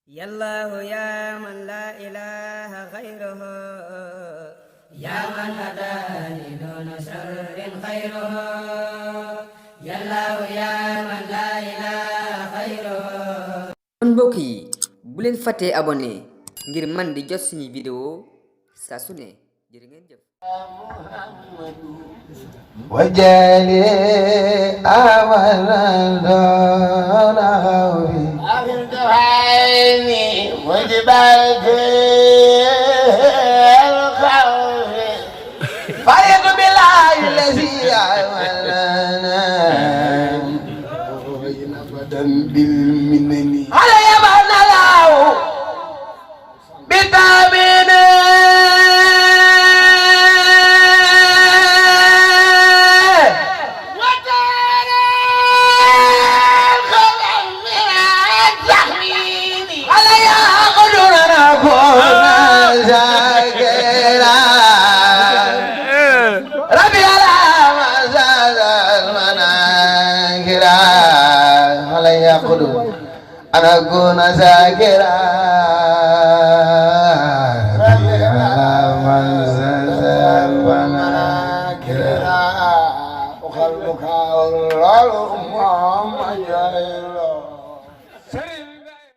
يا الله يا من لا إله غيره يا من هداني دون شر خيره يا الله يا من لا إله غيره. kon mbokk yi bu leen fàttee abonné ngir man di jot suñuy vidéo saa su ne jërë ngeen jëf. وجالي أمنا دون هوي أخذ عيني وجبالك الخوف فريق بالله الذي عملنا أبدا بالمنن على يمن له بتامين على يا قدرنا كنا شاكرا ربي على ما زاد المناكرا على يا قدر أنا كنا شاكرا ربي على ما زاد المناكرا وخلقك الله ما جاهل